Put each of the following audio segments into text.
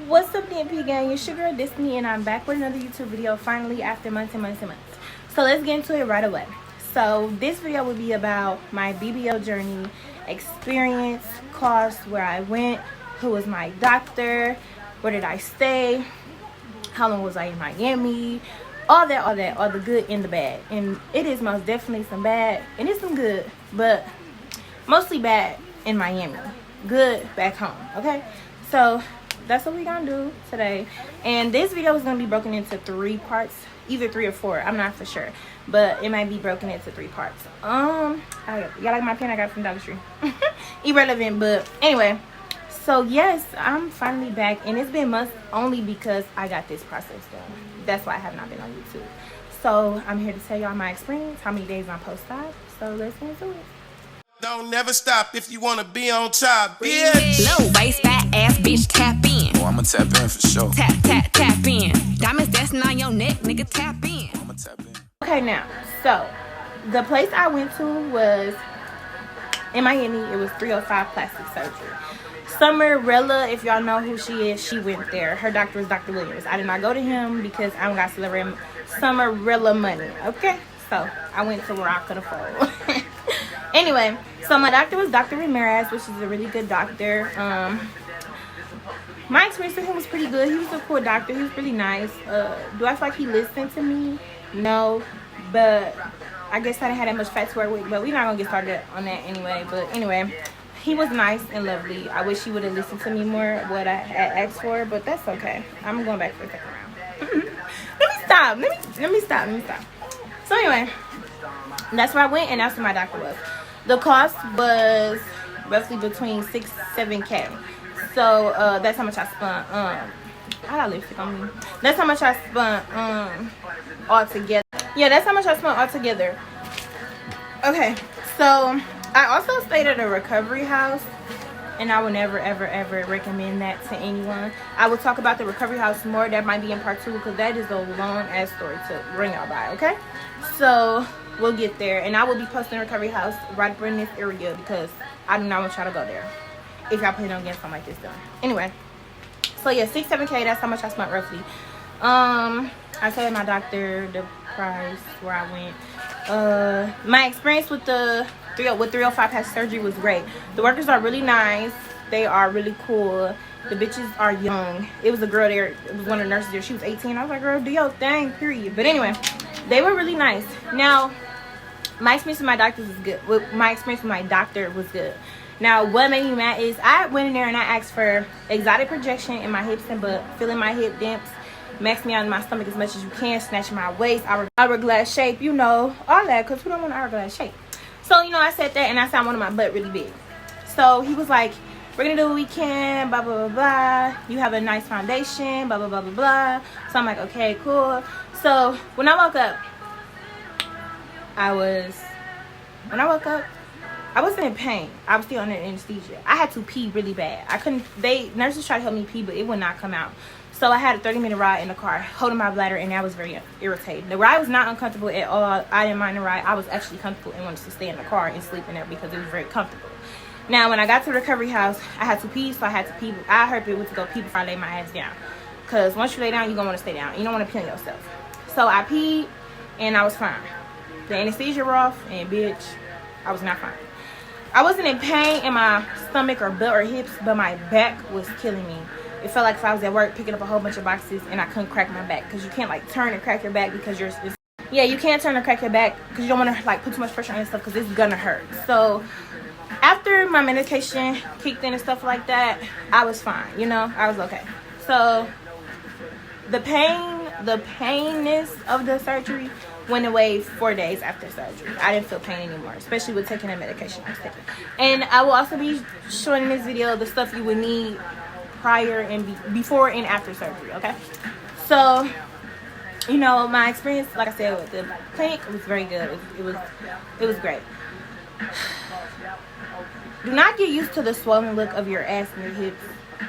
What's up, DMP gang? Your sugar Destiny, and I'm back with another YouTube video finally after months and months and months. So let's get into it right away. So this video will be about my BBL journey, experience, cost, where I went, who was my doctor, where did I stay, how long was I in Miami, all the good and the bad. And it is most definitely some bad and it's some good, but mostly bad in Miami, good back home. Okay, so that's what we're gonna do today, and this video is gonna be broken into 3 parts, either 3 or 4, I'm not for sure, but it might be broken into 3 parts. Y'all like my pen? I got it from Dollar Tree. Irrelevant, but anyway, so yes, I'm finally back, and it's been months only because I got this process done. That's why I have not been on YouTube. So I'm here to tell y'all my experience, how many days I'm post-op. So let's get into it. Don't never stop if you wanna be on top, bitch. Low waist, fat ass bitch, tap in. Oh, I'ma tap in for sure. Tap, tap, tap in. Diamonds dancing on your neck, nigga, tap in. I'ma tap in. Okay, now, so the place I went to was in Miami. It was 305 Plastic Surgery. Summerella, if y'all know who she is, she went there. Her doctor is Dr. Williams. I did not go to him because I don't got Summerella money. Okay, so I went to where I could afford. Anyway, so my doctor was Dr. Ramirez, which is a really good doctor. My experience with him was pretty good. He was a cool doctor. He was really nice. Do I feel like he listened to me? No, but I guess I didn't have that much fat to work with, but we're not gonna get started on that anyway. But anyway, he was nice and lovely. I wish he would have listened to me more, what I had asked for, but that's okay. I'm going back for the second round. Let me stop. So anyway, that's where I went, and that's where my doctor was. The cost was roughly between 6-7K. So that's how much I spent. I got lipstick on me. That's how much I spent all together. Yeah, that's how much I spent all together. Okay, so I also stayed at a recovery house, and I would never ever recommend that to anyone. I will talk about the recovery house more. That might be in part 2 because that is a long ass story to bring y'all by. Okay, so we'll get there, and I will be posting recovery house right up in this area because I do not want y'all to go there if y'all plan on getting something like this done. Anyway, so yeah, 6-7K, that's how much I spent roughly. I told my doctor the price where I went. My experience with the 305 plastic surgery was great. The workers are really nice. They are really cool. The bitches are young. It was a girl there. It was one of the nurses there. She was 18. I was like, girl, do your thing, period. But anyway, they were really nice. Now, my experience with my doctors was good. My experience with my doctor was good. Now, what made me mad is I went in there and I asked for exotic projection in my hips and butt, filling my hip dimps, max me out in my stomach as much as you can, snatch my waist, hourglass shape, you know, all that, because who don't want an hourglass shape? So, you know, I said that, and I said I wanted my butt really big. So he was like, we're gonna do what we can, blah blah blah blah, you have a nice foundation, blah blah blah blah blah. So I'm like, okay, cool. So when I woke up, I wasn't in pain. I was still under anesthesia. I had to pee really bad. I couldn't, nurses tried to help me pee, but it would not come out. So I had a 30-minute ride in the car holding my bladder, and that was very irritating. The ride was not uncomfortable at all. I didn't mind the ride. I was actually comfortable and wanted to stay in the car and sleep in there because it was very comfortable. Now, when I got to the recovery house, I had to pee, so I had to pee. I heard people to go pee before I lay my ass down. Because once you lay down, you're going to want to stay down. You don't want to pee on yourself. So I peed, and I was fine. The anesthesia were off, and bitch, I was not fine. I wasn't in pain in my stomach or butt or hips, but my back was killing me. It felt like if I was at work picking up a whole bunch of boxes and I couldn't crack my back, because you can't like turn and crack your back because you can't turn and crack your back because you don't want to like put too much pressure on yourself because it's gonna hurt. So after my medication kicked in and stuff like that, I was fine, you know, I was okay. So the painness of the surgery went away 4 days after surgery. I didn't feel pain anymore, especially with taking the medication I was taking. And I will also be showing in this video the stuff you would need prior and before and after surgery. Okay, so you know, my experience, like I said, with the clinic was very good. It was great. Do not get used to the swollen look of your ass and your hips.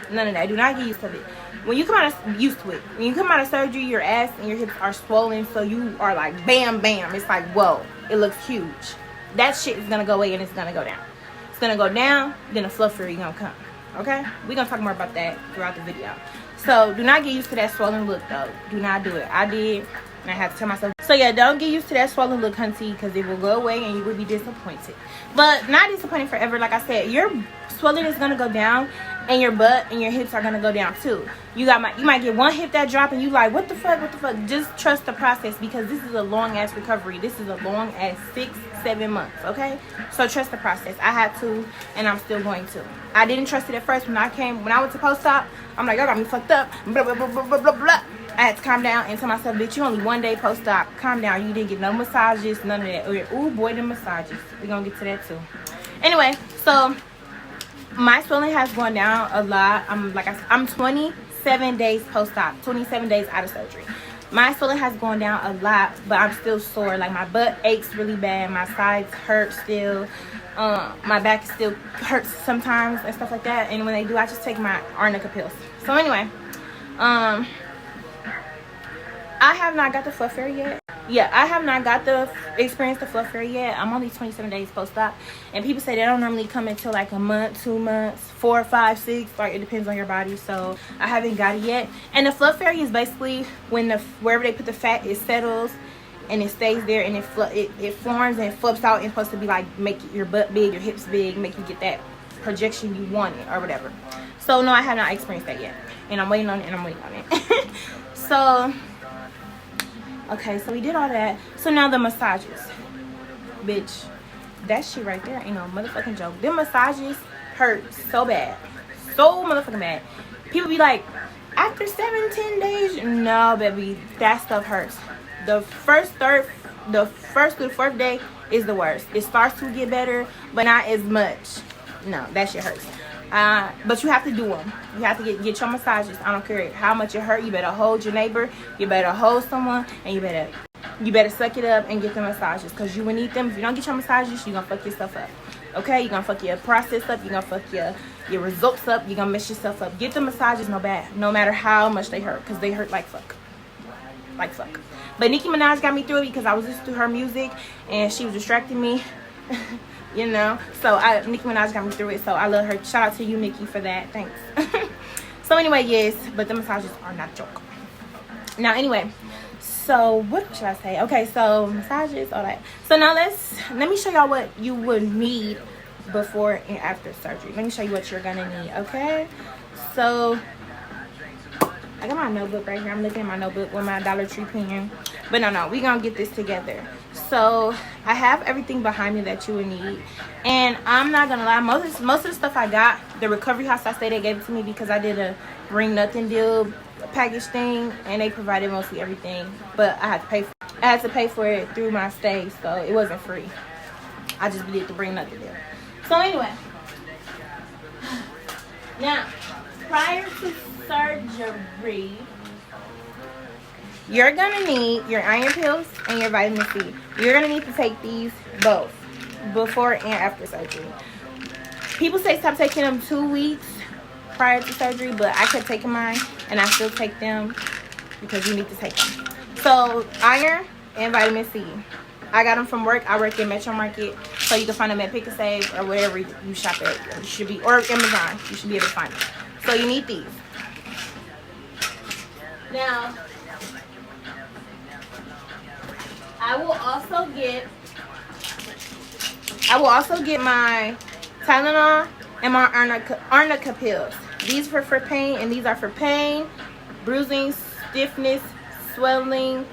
None of that. Do not get used to it. When you come out of surgery, your ass and your hips are swollen, so you are like bam bam. It's like, whoa, it looks huge. That shit is gonna go away and it's gonna go down. It's gonna go down, then the fluffery gonna come. okay? We're gonna talk more about that throughout the video. So do not get used to that swollen look though. Do not do it. I did, and I had to tell myself. So yeah, don't get used to that swollen look, hunty, because it will go away and you will be disappointed. But not disappointed forever. Like I said, your swelling is gonna go down, and your butt and your hips are gonna go down too. You might get one hip that drop, and you like, what the fuck? Just trust the process, because this is a long ass recovery. This is a long ass 6-7 months, okay? So trust the process. I had to, and I'm still going to. I didn't trust it at first. When I went to post-op, I'm like, y'all got me fucked up, blah blah blah blah blah blah blah. I had to calm down and tell myself, bitch, you only 1 day post-op. Calm down. You didn't get no massages, none of that. Ooh, boy, the massages. We're gonna get to that too. Anyway, so my swelling has gone down a lot. I'm 27 days post-op, 27 days out of surgery. My swelling has gone down a lot, but I'm still sore. Like, my butt aches really bad. My sides hurt still. My back still hurts sometimes and stuff like that. And when they do, I just take my arnica pills. So anyway, I have not got the fluff fairy yet. Yeah, I have not got the experience the fluff fairy yet. I'm only 27 days post-op, and people say they don't normally come until like a month, 2 months, 4, 5, 6. Like, it depends on your body. So I haven't got it yet. And the fluff fairy is basically when wherever they put the fat, it settles and it stays there, and it forms and flips out, and it's supposed to be like make your butt big, your hips big, make you get that projection you wanted or whatever. So no, I have not experienced that yet, and I'm waiting on it, So okay, so we did all that. So now the massages. Bitch, that shit right there ain't no motherfucking joke. Them massages hurt so bad. So motherfucking bad. People be like, after 7-10 days, no, baby, that stuff hurts. The first through the 4th day is the worst. It starts to get better, but not as much. No, that shit hurts. But you have to do them. You have to get your massages. I don't care how much it hurt. You better hold your neighbor. You better hold someone, and you better suck it up and get the massages, because you will need them. If you don't get your massages, you're gonna fuck yourself up. Okay, you're gonna fuck your process up. You're gonna fuck your results up. You're gonna mess yourself up. Get the massages, no matter how much they hurt, because they hurt like fuck. Like fuck. But Nicki Minaj got me through it, because I was listening to her music and she was distracting me. You know, so Nicki Minaj got me through it, so I love her. Shout out to you, Nicki, for that. Thanks. So anyway, yes, but the massages are not a joke. Now anyway, so what should I say? Okay, so massages, all that. So now let me show y'all what you would need before and after surgery. Let me show you what you're gonna need. Okay, so I got my notebook right here. I'm looking at my notebook with my Dollar Tree pen. But no, we gonna get this together. So I have everything behind me that you would need, and I'm not gonna lie, most of the stuff I got, the recovery house I stayed at gave it to me, because I did a bring nothing deal package thing, and they provided mostly everything, but I had to pay for it through my stay, so it wasn't free. I just did the bring nothing deal. So anyway, now prior to surgery, you're gonna need your iron pills and your vitamin C. You're gonna need to take these both before and after surgery. People say stop taking them 2 weeks prior to surgery, but I kept taking mine, and I still take them because you need to take them. So iron and vitamin C. I got them from work. I work in Metro Market, so you can find them at Pick and Save or wherever you shop at. You should be, or Amazon. You should be able to find them. So you need these. Now, I will also get my Tylenol and my arnica pills. These are for pain, and these are for pain, bruising, stiffness, swelling,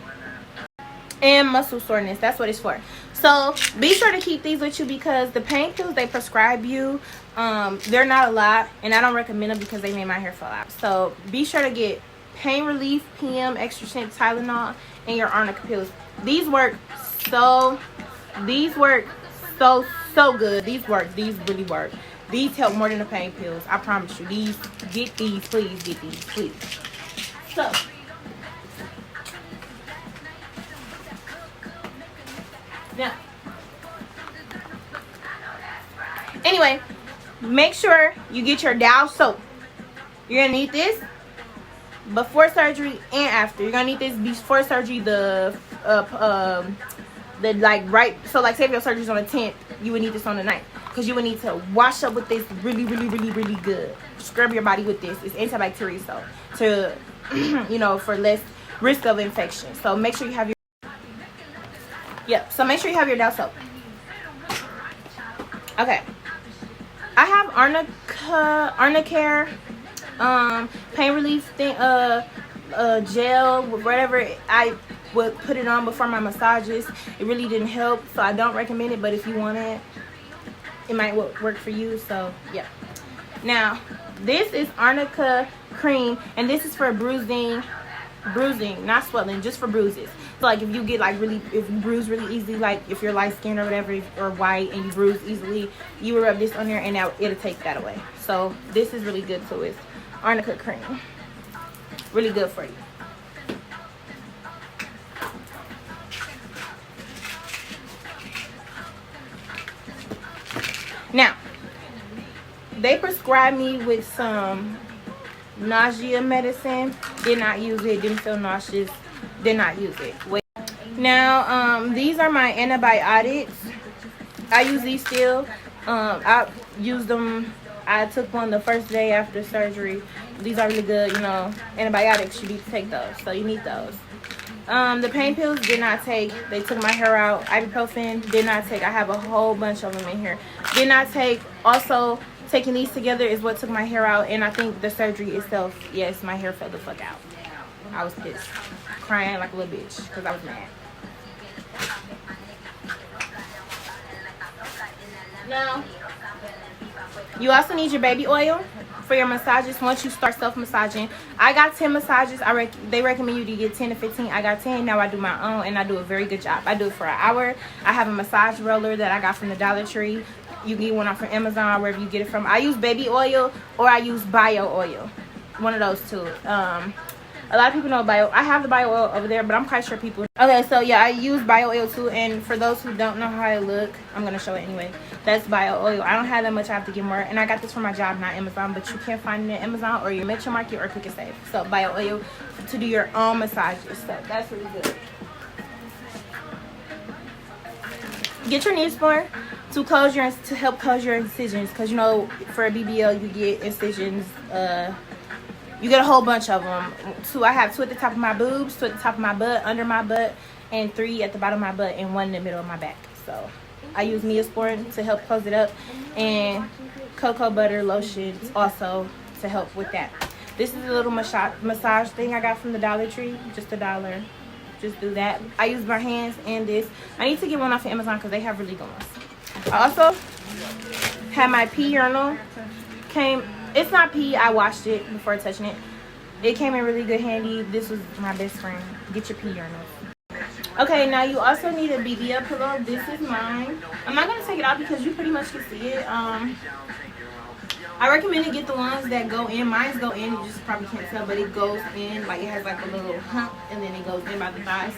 and muscle soreness. That's what it's for. So be sure to keep these with you, because the pain pills they prescribe you, they're not a lot, and I don't recommend them because they made my hair fall out. So be sure to get pain relief, PM, extra strength Tylenol, and your arnica pills. These work so good. These really work. These help more than the pain pills. I promise you. Get these, please. So now, anyway, make sure you get your Dow soap. You're gonna need this before surgery and after. You're gonna need this before surgery. So like say if your surgery's on the 10th, you would need this on the 9th. because you would need to wash up with this really good. Scrub your body with this. It's antibacterial, so to you know, for less risk of infection. So make sure you have your so make sure you have your Dell soap. Okay, I have Arnicare pain relief thing, gel, whatever. I would put it on before my massages. It really didn't help, so I don't recommend it, but if you want it, it might work for you. So yeah. Now this is Arnica cream, and this is for bruising, not swelling, just for bruises. So like if you get like if you bruise really easily, like if you're light skinned or whatever, or white and you bruise easily, you will rub this on there and now it'll take that away. So this is really good too. It's Arnica cream, really good for you. Now they prescribed me with some nausea medicine. Did not use it, didn't feel nauseous, did not use it. Wait. Now these are my antibiotics. I use these still. I used them. I took one the first day after surgery. These are really good, you know, antibiotics. You need to take those, so you need those. The pain pills did not take. They took my hair out. Ibuprofen did not take. I have a whole bunch of them in here. Did not take. Also, taking these together is what took my hair out, and I think the surgery itself, yes, my hair fell the fuck out. I was pissed, crying like a little bitch because I was mad. Now, you also need your baby oil for your massages once you start self-massaging. I got 10 massages. They recommend you to get 10 to 15. I got 10. Now I do my own, and I do a very good job. I do it for an hour. I have a massage roller that I got from the Dollar Tree. You can get one off from Amazon, wherever you get it from. I use baby oil or I use bio oil. One of those two. A lot of people know bio. I have the bio oil over there, but I'm quite sure people. Okay, so yeah, I use bio oil too. And for those who don't know how I look, I'm going to show it anyway. That's bio oil. I don't have that much. I have to get more. And I got this for my job, not Amazon. But you can find it at Amazon or your Metro Market or Quick and Save. So bio oil to do your own massages. So that's really good. Get your Neosporin to help close your incisions, because you know for a BBL you get incisions, you get a whole bunch of them. I have 2 at the top of my boobs, 2 at the top of my butt, under my butt, and 3 at the bottom of my butt, and 1 in the middle of my back. So I use Neosporin to help close it up, and cocoa butter lotion also to help with that. This is a little massage thing I got from the Dollar Tree, just $1. Just do that. I use my hands and this. I need to get one off of Amazon because they have really good ones. I also have my pee urinal. It's not pee. I washed it before touching it. It came in really good handy. This was my best friend. Get your pee urinal. Okay, now you also need a BBL pillow. This is mine. I'm not gonna take it out because you pretty much can see it. I recommend to get the ones that go in. Mine's go in. You just probably can't tell, but it goes in. Like it has like a little hump, and then it goes in by the thighs.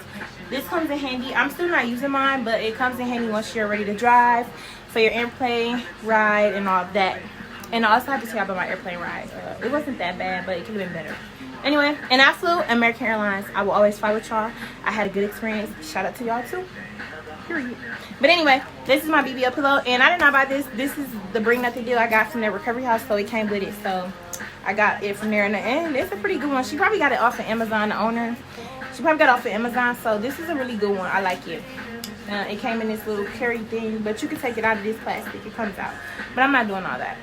This comes in handy. I'm still not using mine, but it comes in handy once you're ready to drive for your airplane ride and all that. And I also have to tell you about my airplane ride. It wasn't that bad, but it could have been better. Anyway, and I flew American Airlines. I will always fly with y'all. I had a good experience. Shout out to y'all too. Period. But anyway, this is my BBL pillow, and I did not buy this. This is the Bring Nothing deal I got from their recovery house, so it came with it. So I got it from there, and it's a pretty good one. She probably got it off of Amazon, the owner. She probably got it off of Amazon, so this is a really good one. I like it. It came in this little carry thing, but you can take it out of this plastic. It comes out, but I'm not doing all that.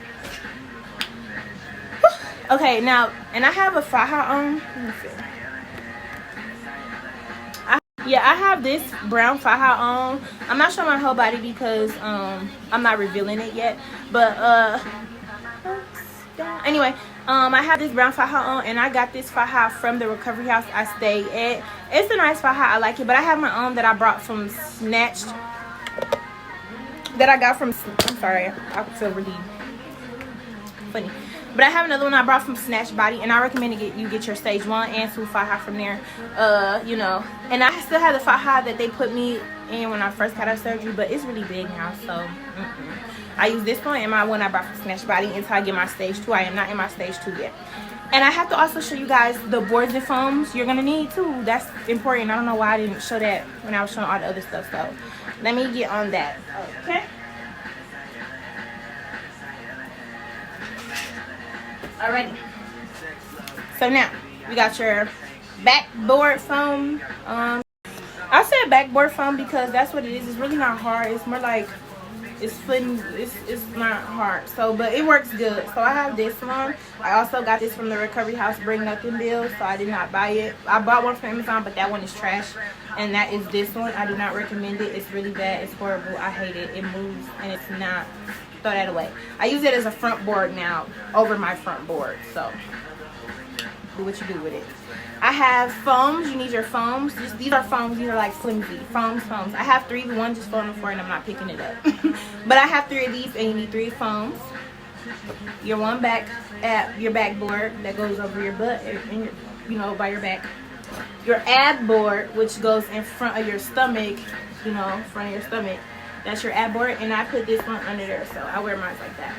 Okay, now, and I have a faja on. Let me see. I have this brown faja on. I'm not showing my whole body because I'm not revealing it yet. But anyway, I have this brown faja on, and I got this faja from the recovery house I stayed at. It's a nice faja. I like it, but I have my own that I brought from Snatched. That I got from. I'm sorry, I feel really funny. But I have another one I brought from Snatch Body, and I recommend you get your stage 1 and 2 faja from there. You know, and I still have the faja that they put me in when I first got out of surgery, but it's really big now, so I use this one and my one I brought from Snatch Body until I get my stage 2. I am not in my stage 2 yet. And I have to also show you guys the boards and foams you're gonna need too. That's important. I don't know why I didn't show that when I was showing all the other stuff. So let me get on that. Okay. Alrighty. So now we got your backboard foam. I said backboard foam because that's what it is. It's really not hard. It's more like it's fun. It's not hard. So, but it works good. So I have this one. I also got this from the Recovery House Bring Nothing Bill. So I did not buy it. I bought one from Amazon, but that one is trash. And that is this one. I do not recommend it. It's really bad. It's horrible. I hate it. It moves and it's not. Throw that away. I use it as a front board now over my front board. So do what you do with it. I have foams. You need your foams. These are foams. These are like flimsy foams. I have 3. One just fell on the floor and I'm not picking it up. But I have 3 of these and you need 3 foams. Your one back at your backboard that goes over your butt and your, by your back. Your ab board, which goes in front of your stomach, front of your stomach. That's your ab board, and I put this one under there, so I wear mine like that.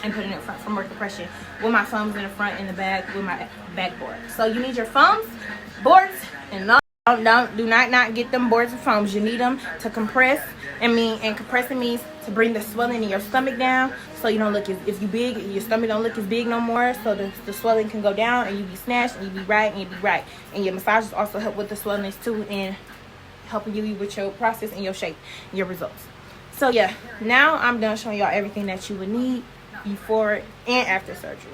And put it in front for more compression with my foams in the front and the back with my backboard. So you need your foams, boards, and do not get them boards and foams. You need them to compress. And compressing means to bring the swelling in your stomach down, so you don't look if you big, your stomach don't look as big no more. So the swelling can go down, and you be snatched, and you be right, and you be right. And your massages also help with the swelling too, and helping you with your process and your shape, and your results. So yeah, now I'm done showing y'all everything that you would need before and after surgery.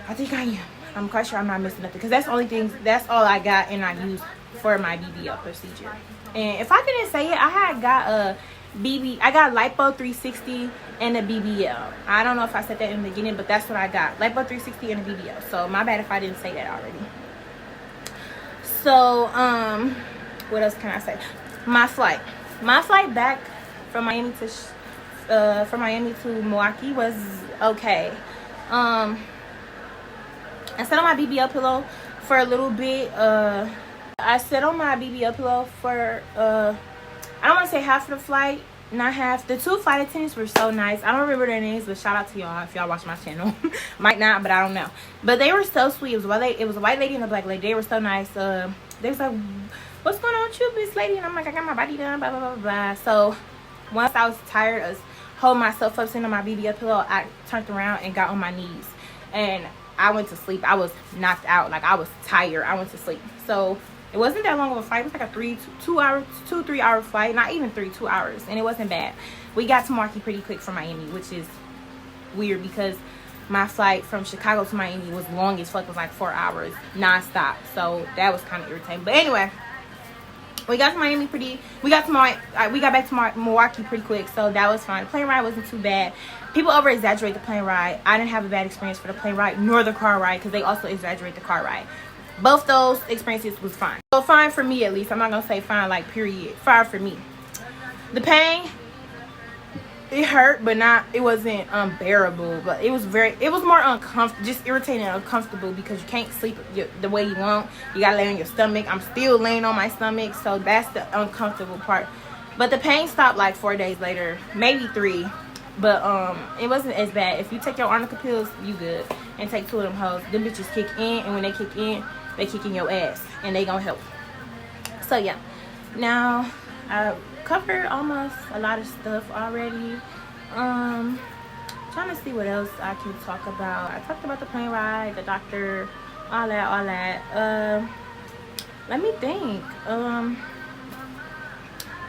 I think I am. I'm quite sure I'm not missing nothing, because that's all I got and I used for my BBL procedure. And if I didn't say it, I got lipo 360 and a BBL. I don't know if I said that in the beginning, but that's what I got. Lipo 360 and a BBL. So my bad if I didn't say that already. So what else can I say? My flight back from Miami to Milwaukee was okay. I sat on my BBL pillow for a little bit. I sat on my BBL pillow for I don't want to say half of the flight, not half. The 2 flight attendants were so nice. I don't remember their names, but shout out to y'all if y'all watch my channel. Might not, but I don't know. But they were so sweet. It was a white lady and a black lady. They were so nice. They was like, "What's going on with you, Miss Lady?" And I'm like, "I got my body done, blah blah blah blah." So once I was tired of holding myself up, sitting on my BBL pillow, I turned around and got on my knees, and I went to sleep. I was knocked out. Like, I was tired. I went to sleep. So it wasn't that long of a flight. It was like a 3 hour flight. Not even 2 hours. And it wasn't bad. We got to Milwaukee pretty quick from Miami, which is weird because my flight from Chicago to Miami was long as fuck. It was like 4 hours non-stop. So that was kind of irritating. But anyway, we got to Miami we got back to Milwaukee pretty quick. So that was fine. The plane ride wasn't too bad. People over exaggerate the plane ride. I didn't have a bad experience for the plane ride nor the car ride, because they also exaggerate the car ride. Both those experiences was fine. So fine for me, at least. I'm not gonna say fine like period. Fine for me. The pain, it hurt, but it wasn't unbearable. But it was more uncomfortable, just irritating and uncomfortable, because you can't sleep the way you want. You gotta lay on your stomach. I'm still laying on my stomach, so that's the uncomfortable part. But the pain stopped like 4 days later, maybe 3. But it wasn't as bad. If you take your arnica pills, you good. And take 2 of them hoes. Them bitches kick in, and when they kick in your ass, and they gonna help. So yeah, now I covered almost a lot of stuff already. Trying to see what else I can talk about. I talked about the plane ride, the doctor, all that. Let me think.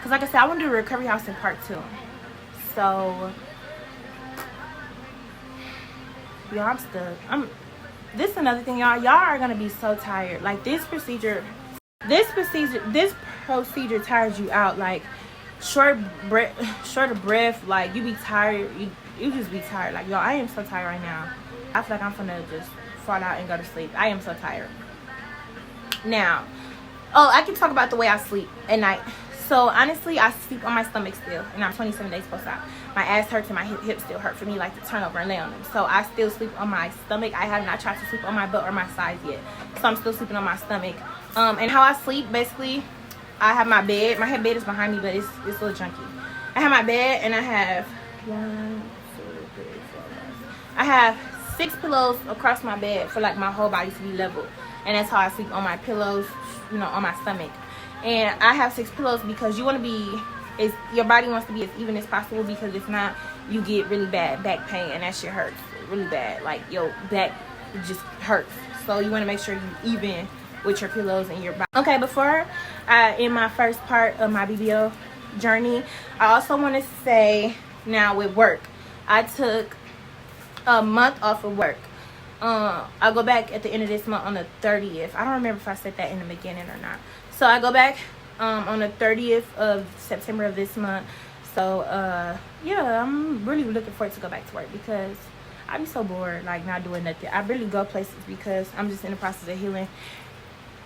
Cause like I said, I want to do the recovery house in part 2. So y'all, I'm stuck. This is another thing, y'all are gonna be so tired. Like, this procedure tires you out. Like, short of breath. Like, you be tired. You just be tired. Like, y'all, I am so tired right now. I feel like I'm gonna just fall out and go to sleep. I am so tired. Now, I can talk about the way I sleep at night. So honestly, I sleep on my stomach still, and I'm 27 days post out. My ass hurts and my hips still hurt for me, like, to turn over and lay on them. So I still sleep on my stomach. I have not tried to sleep on my butt or my sides yet. So I'm still sleeping on my stomach. And how I sleep, basically, I have my bed. My bed is behind me, but it's a little junky. I have my bed, and I have 1, 2, 3, 4, 5. I have 6 pillows across my bed for, like, my whole body to be level. And that's how I sleep on my pillows, on my stomach. And I have 6 pillows because your body wants to be as even as possible, because if not, you get really bad back pain, and that shit hurts really bad. Like your back just hurts. So you want to make sure you even with your pillows and your body. Okay, before I end my first part of my BBL journey, I also want to say now with work, I took a month off of work. I'll go back at the end of this month on the 30th. I don't remember if I said that in the beginning or not. So I go back on the 30th of September of this month. So yeah, I'm really looking forward to go back to work because I be so bored, like not doing nothing. I really go places because I'm just in the process of healing,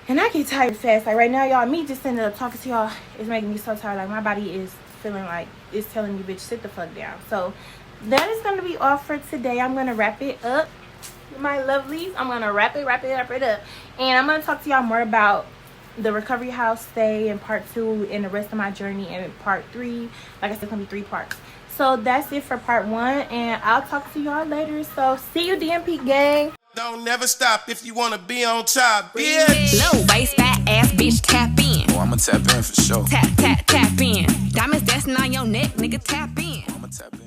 and I get tired fast. Like right now, y'all, me just sitting up talking to y'all is making me so tired. Like my body is feeling like it's telling me, bitch, sit the fuck down. So that is gonna be all for today. I'm gonna wrap it up, my lovelies. I'm gonna wrap it up, and I'm gonna talk to y'all more about the recovery house stay in part 2 and the rest of my journey in part 3. Like I said, it's gonna be 3 parts. So that's it for part 1, and I'll talk to y'all later. So see you, DMP gang. Don't never stop if you wanna be on top, bitch. Low waist, fat ass bitch, tap in. Oh, I'ma tap in for sure. Tap, tap, tap in. Diamonds dancing on your neck, nigga, tap in. I'ma tap in.